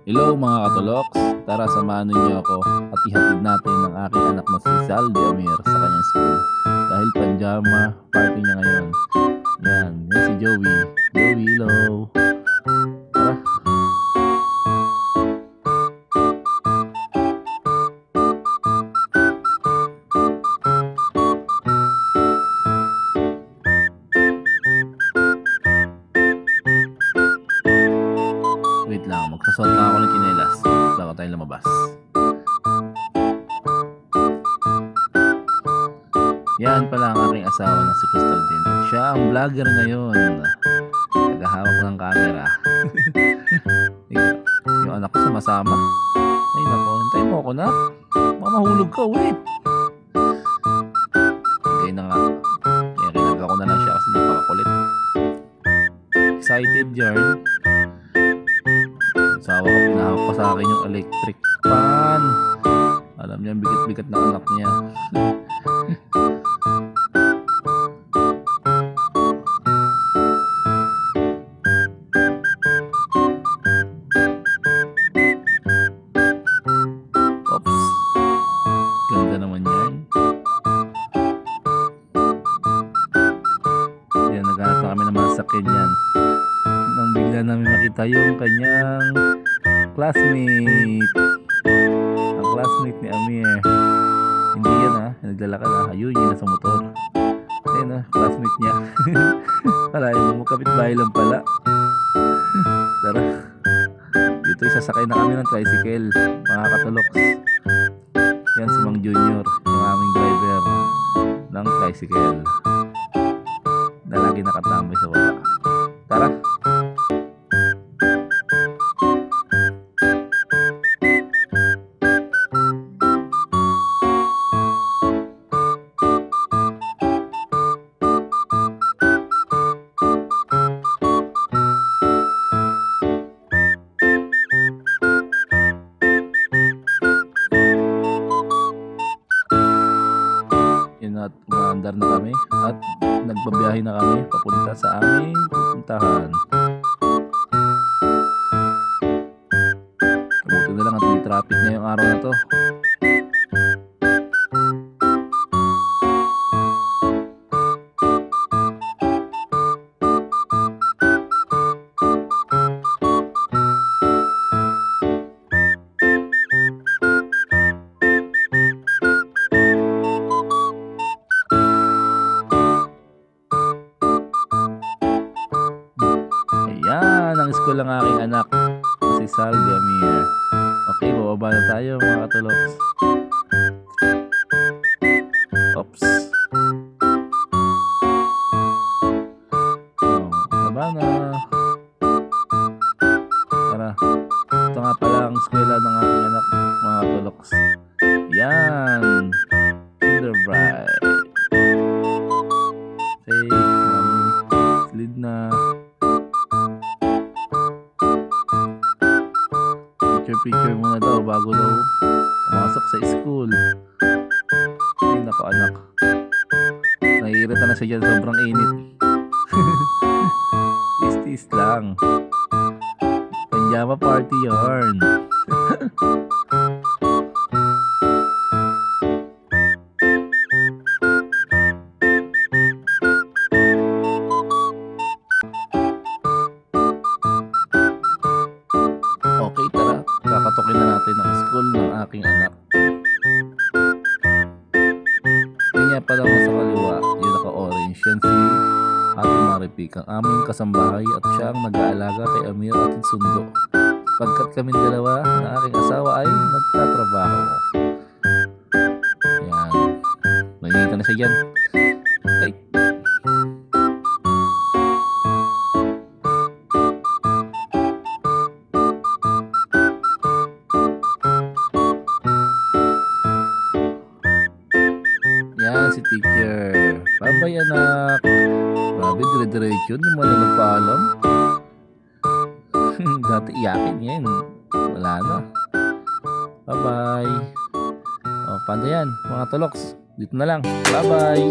Hello mga katoloks, tara samahan niyo ako at ihatid natin ang aking anak na si Saldi Amir sa kanyang school dahil panjama party niya ngayon. Yan si Joey. Joey, hello. Tara. Wait lang, magsusot lang ako ng tsinelas bago tayo lumabas. Yan pala ang aking asawa na si Crystal din. Siya ang vlogger ngayon. Naghahawak ng camera. Yung anak ko sumasama. Ay nako, hintayin mo ako na. Mamahulog ka, wait. Okay na nga. Kaya kinaga ko na lang siya kasi napakakulit. Excited yarn. Asawa ko pinahawak pa sa akin yung electric fan. Alam niya, bigat-bigat na anak niya. Oops. Ganda naman yan. Yan, naghanap na kami ng mga sakyan yan. Nang bigla namin makita yung kanyang classmate. Ang classmate ni Amir. Hindi yan ha, naglalakad ha. Ayun, yun nasa motor. Ayun ha, classmate niya. Kalahin mo, kapitbahay lang pala. Tara. Dito isasakay na kami ng tricycle, mga katoloks. Yan si Mang Junior, yung aming driver ng tricycle na lagi nakatambay sa baba. Tara. At umaandar na kami at nagbabiyahe na kami papunta sa aming pupuntahan. Kabuti na lang at may traffic ngayong araw na to. Yan ang school ng aking anak, si Saldi Amir. Okay, bababa na tayo mga katoloks. Oops. Baba na. Tara. Ito nga pala ang eskwela ng aking anak, mga katoloks. Yan. Kinderbright. Say, mami, slid na. Picture muna daw bago daw pumasok sa school. Ay nako anak, naiirita na siya dyan, sobrang init. Tis lang, panjama party yarn. Okay, tara, kakatokin na natin ang school ng aking anak. Yun nga pala mo sa kaliwa, yung naka-orange, yan si Ate Maripik, ang aming kasambahay at siya ang nag-aalaga kay Amir at Sundo. Pagkat kaming dalawa na aking asawa ay nagtatrabaho. Yan, nangingita na siya dyan. Ay. Yan si teacher. Bye-bye anak. Grabe, dire-diretso. Hindi mo na nagpaalam. Dati iyakin yan. Wala na. Bye-bye. O, paano yan mga toloks? Dito na lang. Bye-bye.